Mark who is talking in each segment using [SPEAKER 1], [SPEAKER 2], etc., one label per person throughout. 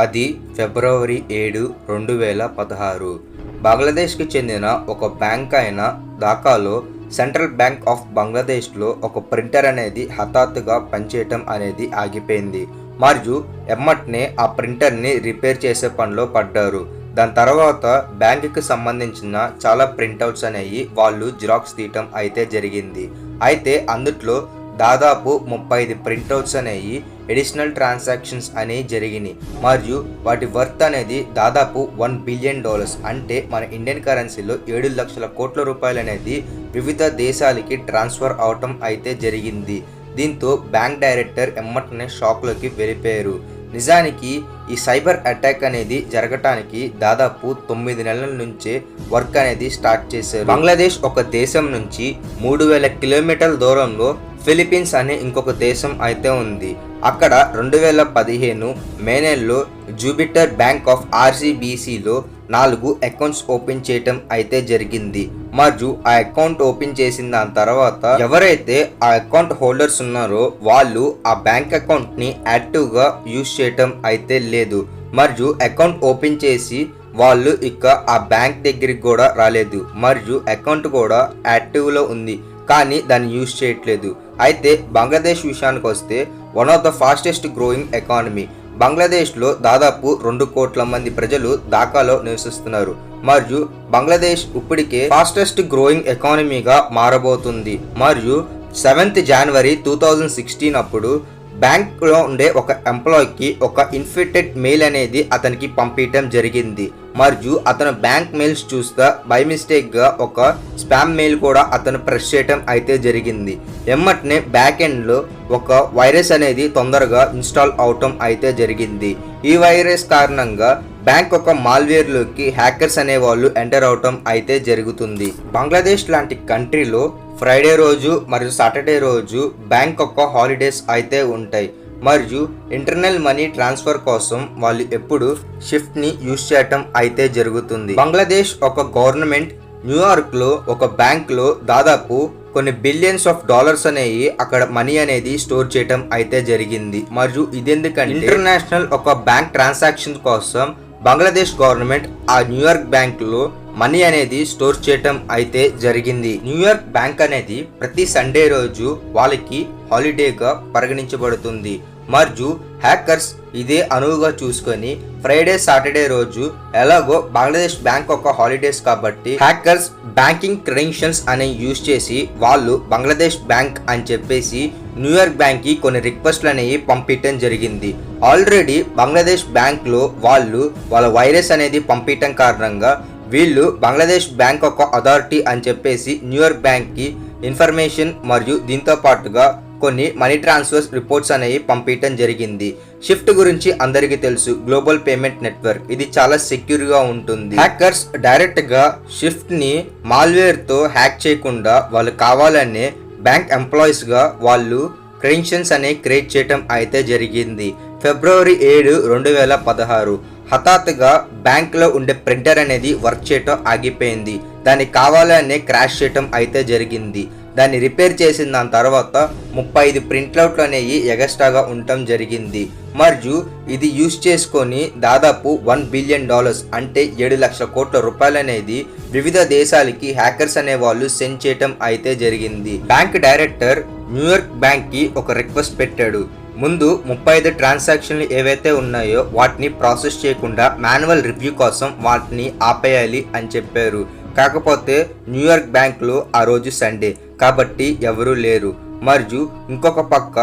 [SPEAKER 1] అది ఫిబ్రవరి 7, 2016. బంగ్లాదేశ్కి చెందిన ఒక బ్యాంక్ అయిన ఢాకాలో సెంట్రల్ బ్యాంక్ ఆఫ్ బంగ్లాదేశ్లో ఒక ప్రింటర్ అనేది హఠాత్తుగా పనిచేయటం అనేది ఆగిపోయింది. మరియు ఎమ్మటనే ఆ ప్రింటర్ని రిపేర్ చేసే పనిలో పడ్డారు. దాని తర్వాత బ్యాంకుకి సంబంధించిన చాలా ప్రింట్అవుట్స్ అనేవి వాళ్ళు జిరాక్స్ తీయటం అయితే జరిగింది. అయితే అందుట్లో దాదాపు 35 ప్రింట్అవుట్స్ అనేవి ఎడిషనల్ ట్రాన్సాక్షన్స్ అనేవి జరిగినాయి. మరియు వాటి వర్త్ అనేది దాదాపు $1 బిలియన్, అంటే మన ఇండియన్ కరెన్సీలో 7 లక్షల కోట్ల రూపాయలు అనేది వివిధ దేశాలకి ట్రాన్స్ఫర్ అవటం అయితే జరిగింది. దీంతో బ్యాంక్ డైరెక్టర్ ఎమ్మటనే షాక్లోకి వెళ్ళిపోయారు. నిజానికి ఈ సైబర్ అటాక్ అనేది జరగటానికి దాదాపు 9 నెలల నుంచే వర్క్ అనేది స్టార్ట్ చేశారు. బంగ్లాదేశ్ ఒక దేశం నుంచి 3000 కిలోమీటర్ల దూరంలో ఫిలిప్పీన్స్ అనే ఇంకొక దేశం అయితే ఉంది. అక్కడ 2015 మే నెలలో జూపిటర్ బ్యాంక్ ఆఫ్ RCBCలో 4 అకౌంట్స్ ఓపెన్ చేయటం అయితే జరిగింది. మరియు ఆ అకౌంట్ ఓపెన్ చేసిన దాని తర్వాత ఎవరైతే ఆ అకౌంట్ హోల్డర్స్ ఉన్నారో వాళ్ళు ఆ బ్యాంక్ అకౌంట్ని యాక్టివ్గా యూజ్ చేయటం అయితే లేదు. మరియు అకౌంట్ ఓపెన్ చేసి వాళ్ళు ఇక ఆ బ్యాంక్ దగ్గరికి కూడా రాలేదు. మరియు అకౌంట్ కూడా యాక్టివ్లో ఉంది కానీ దాన్ని యూజ్ చేయట్లేదు. అయితే బంగ్లాదేశ్ విషయానికి వస్తే one of the fastest growing economy. బంగ్లాదేశ్లో దాదాపు 2 కోట్ల మంది ప్రజలు ఢాకాలో నివసిస్తున్నారు. మరియు బంగ్లాదేశ్ ఇప్పటికే ఫాస్టెస్ట్ గ్రోయింగ్ ఎకానమీగా మారబోతుంది. మరియు 7th జనవరి 2016 అప్పుడు బ్యాంక్లో ఉండే ఒక ఎంప్లాయీకి ఒక ఇన్ఫెక్టెడ్ మెయిల్ అనేది అతనికి పంపించడం జరిగింది. మరియు అతను బ్యాంక్ మెయిల్స్ చూస్తా బై మిస్టేక్గా ఒక స్పామ్ మెయిల్ కూడా అతను ప్రెస్ చేయటం అయితే జరిగింది. ఎమ్మటనే బ్యాక్ ఎండ్లో ఒక వైరస్ అనేది తొందరగా ఇన్స్టాల్ అవటం అయితే జరిగింది. ఈ వైరస్ కారణంగా బ్యాంక్ ఒక మాల్వేర్లోకి హ్యాకర్స్ అనే వాళ్ళు ఎంటర్ అవటం అయితే జరుగుతుంది. బంగ్లాదేశ్ లాంటి కంట్రీలో ఫ్రైడే రోజు మరియు సాటర్డే రోజు బ్యాంక్ ఒక హాలిడేస్ అయితే ఉంటాయి. మరియు ఇంటర్నల్ మనీ ట్రాన్స్ఫర్ కోసం వాళ్ళు ఎప్పుడు షిఫ్ట్ని యూజ్ చేయటం అయితే జరుగుతుంది. బంగ్లాదేశ్ ఒక గవర్నమెంట్ న్యూయార్క్లో ఒక బ్యాంక్లో దాదాపు కొన్ని బిలియన్స్ ఆఫ్ డాలర్స్ అనేవి అక్కడ మనీ అనేది స్టోర్ చేయటం అయితే జరిగింది. మరియు ఇదెందుకంటే ఇంటర్నేషనల్ ఒక బ్యాంక్ ట్రాన్సాక్షన్ కోసం బంగ్లాదేశ్ గవర్నమెంట్ ఆ న్యూయార్క్ బ్యాంకులో మనీ అనేది స్టోర్ చేయటం అయితే జరిగింది. న్యూయార్క్ బ్యాంక్ అనేది ప్రతి సండే రోజు వాళ్ళకి హాలిడేగా పరిగణించబడుతుంది. మరియు హ్యాకర్స్ ఇదే అనువుగా చూసుకొని ఫ్రైడే సాటర్డే రోజు ఎలాగో బంగ్లాదేశ్ బ్యాంక్ ఒక హాలిడేస్ కాబట్టి హ్యాకర్స్ బ్యాంకింగ్ క్రెడెన్షియల్స్ అనే యూజ్ చేసి వాళ్ళు బంగ్లాదేశ్ బ్యాంక్ అని చెప్పేసి న్యూయార్క్ బ్యాంక్ కి కొన్ని రిక్వెస్ట్లు అనేవి పంపించడం జరిగింది. ఆల్రెడీ బంగ్లాదేశ్ బ్యాంక్లో వాళ్ళ వైరస్ అనేది పంపించడం కారణంగా వీళ్ళు బంగ్లాదేశ్ బ్యాంక్ ఒక అథారిటీ అని చెప్పేసి న్యూయార్క్ బ్యాంక్కి ఇన్ఫర్మేషన్ మరియు దీంతో పాటుగా కొన్ని మనీ ట్రాన్స్ఫర్స్ రిపోర్ట్స్ అనేవి పంపించడం జరిగింది. షిఫ్ట్ గురించి అందరికీ తెలుసు, గ్లోబల్ పేమెంట్ నెట్వర్క్. ఇది చాలా సెక్యూర్గా ఉంటుంది. హ్యాకర్స్ డైరెక్ట్గా షిఫ్ట్ని మాల్వేర్తో హ్యాక్ చేయకుండా వాళ్ళు కావాలనే బ్యాంక్ ఎంప్లాయీస్గా వాళ్ళు క్రెడెన్షియల్స్ అనేవి క్రియేట్ చేయడం అయితే జరిగింది. ఫిబ్రవరి 7, 2016 హఠాత్తుగా బ్యాంక్లో ఉండే ప్రింటర్ అనేది వర్క్ చేయటం ఆగిపోయింది. దాన్ని కావాలనే క్రాష్ చేయటం అయితే జరిగింది. దాన్ని రిపేర్ చేసిన దాని తర్వాత 35 ప్రింట్అవుట్లు అనేవి ఎగస్ట్రాగా ఉండటం జరిగింది. మరియు ఇది యూజ్ చేసుకొని దాదాపు $1 బిలియన్, అంటే 7 లక్షల కోట్ల రూపాయలు అనేది వివిధ దేశాలకి హ్యాకర్స్ అనే వాళ్ళు సెండ్ చేయటం అయితే జరిగింది. బ్యాంక్ డైరెక్టర్ న్యూయార్క్ బ్యాంక్కి ఒక రిక్వెస్ట్ పెట్టాడు. ముందు 35 ట్రాన్సాక్షన్లు ఏవైతే ఉన్నాయో వాటిని ప్రాసెస్ చేయకుండా మాన్యువల్ రివ్యూ కోసం వాటిని ఆపేయాలి అని చెప్పారు. కాకపోతే న్యూయార్క్ బ్యాంక్లో ఆ రోజు సండే కాబట్టి ఎవరూ లేరు. మరియు ఇంకొక పక్క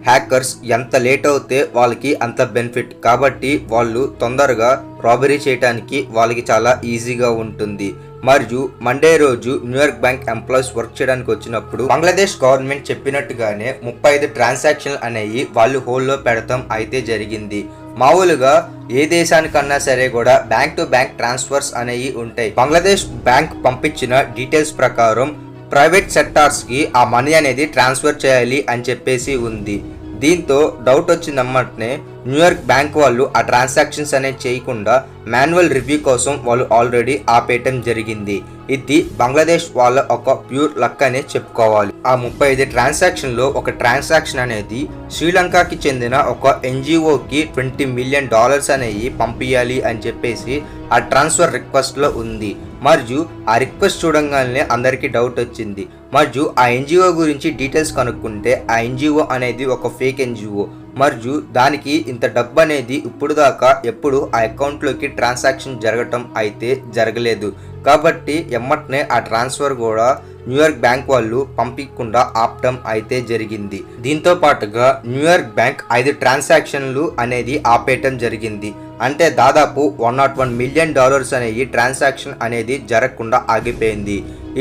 [SPEAKER 1] హ్యాకర్స్ ఎంత లేట్ అవుతే వాళ్ళకి అంత బెనిఫిట్ కాబట్టి వాళ్ళు తొందరగా రాబరీ చేయడానికి వాళ్ళకి చాలా ఈజీగా ఉంటుంది. మరియు మండే రోజు న్యూయార్క్ బ్యాంక్ ఎంప్లాయీస్ వర్క్ చేయడానికి వచ్చినప్పుడు బంగ్లాదేశ్ గవర్నమెంట్ చెప్పినట్టుగానే 35 ట్రాన్సాక్షన్లు అనేవి వాళ్ళు హోల్డ్లో పెడతాం అయితే జరిగింది. మామూలుగా ఏ దేశానికన్నా సరే కూడా బ్యాంక్ టు బ్యాంక్ ట్రాన్స్ఫర్స్ అనేవి ఉంటాయి. బంగ్లాదేశ్ బ్యాంక్ పంపించిన డీటెయిల్స్ ప్రకారం ప్రైవేట్ సెక్టార్స్కి ఆ మనీ అనేది ట్రాన్స్ఫర్ చేయాలి అని చెప్పేసి ఉంది. దీంతో డౌట్ వచ్చిందన్నమాటనే న్యూయార్క్ బ్యాంక్ వాళ్ళు ఆ ట్రాన్సాక్షన్స్ అనేది చేయకుండా మాన్యువల్ రివ్యూ కోసం వాళ్ళు ఆల్రెడీ ఆపేయటం జరిగింది. ఇది బంగ్లాదేశ్ వాళ్ళ ఒక ప్యూర్ లక్ అనే చెప్పుకోవాలి. ఆ 35 ట్రాన్సాక్షన్లో ఒక ట్రాన్సాక్షన్ అనేది శ్రీలంకకి చెందిన ఒక ఎన్జిఓకి $20 మిలియన్ అనేవి పంపించాలి అని చెప్పేసి ఆ ట్రాన్స్ఫర్ రిక్వెస్ట్లో ఉంది. మరియు ఆ రిక్వెస్ట్ చూడంగానే అందరికీ డౌట్ వచ్చింది. మరియు ఆ ఎన్జిఓ గురించి డీటెయిల్స్ కనుక్కుంటే ఆ ఎన్జిఓ అనేది ఒక ఫేక్ ఎన్జిఓ. మరియు దానికి ఇంత డబ్బు అనేది ఇప్పుడు దాకా ఎప్పుడు ఆ అకౌంట్లోకి ట్రాన్సాక్షన్ జరగటం అయితే జరగలేదు. కాబట్టి ఎమ్మటనే ఆ ట్రాన్స్ఫర్ కూడా న్యూయార్క్ బ్యాంక్ వాళ్ళు పంపించకుండా ఆపటం అయితే జరిగింది. దీంతో పాటుగా న్యూయార్క్ బ్యాంక్ 5 ట్రాన్సాక్షన్లు అనేది ఆపేయటం జరిగింది. అంటే దాదాపు $101 మిలియన్ అనేవి ట్రాన్సాక్షన్ అనేది జరగకుండా ఆగిపోయింది.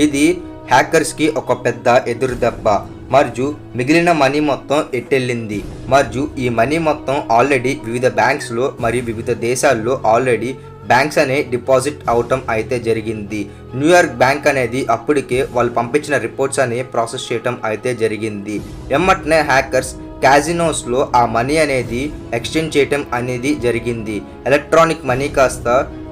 [SPEAKER 1] ఇది హ్యాకర్స్కి ఒక పెద్ద ఎదురు దెబ్బ. మరియు మిగిలిన మనీ మొత్తం ఎట్టెళ్ళింది. మరియు ఈ మనీ మొత్తం ఆల్రెడీ వివిధ బ్యాంక్స్లో మరియు వివిధ దేశాల్లో ఆల్రెడీ బ్యాంక్స్ అనే డిపాజిట్ అవటం అయితే జరిగింది. న్యూయార్క్ బ్యాంక్ అనేది అప్పటికే వాళ్ళు పంపించిన రిపోర్ట్స్ అనే ప్రాసెస్ చేయటం అయితే జరిగింది. ఎమ్మటనే హ్యాకర్స్ క్యాజినోస్లో ఆ మనీ అనేది ఎక్స్చేంజ్ చేయటం అనేది జరిగింది. ఎలక్ట్రానిక్ మనీ కాస్త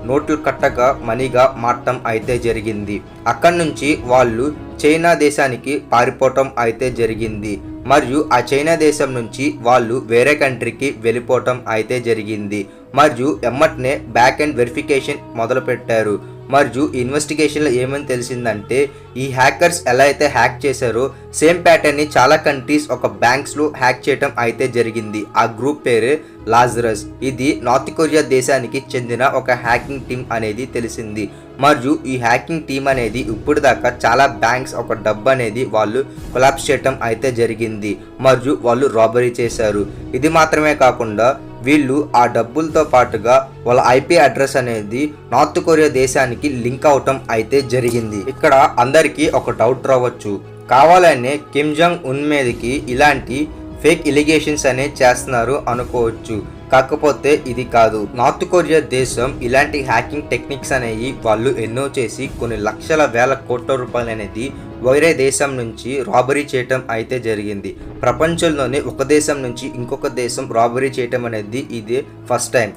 [SPEAKER 1] నోట్లు కట్టక మనీగా మార్చడం అయితే జరిగింది. అక్కడి నుంచి వాళ్ళు చైనా దేశానికి పారిపోవటం అయితే జరిగింది. మరియు ఆ చైనా దేశం నుంచి వాళ్ళు వేరే కంట్రీకి వెళ్ళిపోవటం అయితే జరిగింది. మరియు ఎమ్మటనే బ్యాక్ అండ్ వెరిఫికేషన్ మొదలు పెట్టారు. మరియు ఇన్వెస్టిగేషన్లో ఏమని తెలిసిందంటే ఈ హ్యాకర్స్ ఎలా అయితే హ్యాక్ చేశారో సేమ్ ప్యాటర్న్ని చాలా కంట్రీస్ ఒక బ్యాంక్స్లో హ్యాక్ చేయటం అయితే జరిగింది. ఆ గ్రూప్ పేరే లాజరస్. ఇది నార్త్ కొరియా దేశానికి చెందిన ఒక హ్యాకింగ్ టీం అనేది తెలిసింది. మరియు ఈ హ్యాకింగ్ టీం అనేది ఇప్పుడు దాకా చాలా బ్యాంక్స్ ఒక డబ్బు అనేది వాళ్ళు కొలాప్స్ చేయటం అయితే జరిగింది. మరియు వాళ్ళు రాబరీ చేశారు. ఇది మాత్రమే కాకుండా వీళ్ళు ఆ డబ్బులతో పాటుగా వాళ్ళ ఐపీ అడ్రస్ అనేది నార్త్ కొరియా దేశానికి లింక్ అవటం అయితే జరిగింది. ఇక్కడ అందరికీ ఒక డౌట్ రావచ్చు, కావాలనే కిమ్ జాంగ్ ఉన్ మీదకి ఇలాంటి ఫేక్ ఎలిగేషన్స్ అనే చేస్తున్నారు అనుకోవచ్చు. కాకపోతే ఇది కాదు. నార్త్ కొరియా దేశం ఇలాంటి హ్యాకింగ్ టెక్నిక్స్ అనేవి వాళ్ళు ఎన్నో చేసి కొన్ని లక్షల వేల కోట్ల రూపాయలు అనేది వేరే దేశం నుంచి రాబరీ చేయటం అయితే జరిగింది. ప్రపంచంలోనే ఒక దేశం నుంచి ఇంకొక దేశం రాబరీ చేయటం అనేది ఇదే ఫస్ట్ టైం.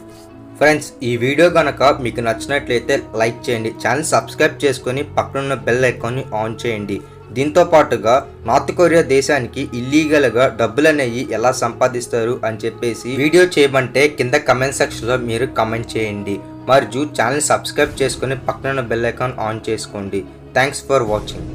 [SPEAKER 1] ఫ్రెండ్స్, ఈ వీడియో కనుక మీకు నచ్చినట్లయితే లైక్ చేయండి, ఛానల్ సబ్స్క్రైబ్ చేసుకొని పక్కనున్న బెల్ ఐకాన్ని ఆన్ చేయండి. దీంతో పాటుగా నార్త్ కొరియా దేశానికి ఇల్లీగల్గా డబ్బులు అనేవి ఎలా సంపాదిస్తారు అని చెప్పేసి వీడియో చేయమంటే కింద కమెంట్ సెక్షన్లో మీరు కమెంట్ చేయండి. మరియు ఛానల్ సబ్స్క్రైబ్ చేసుకొని పక్కనున్న బెల్ ఐకాన్ ఆన్ చేసుకోండి. Thanks for watching.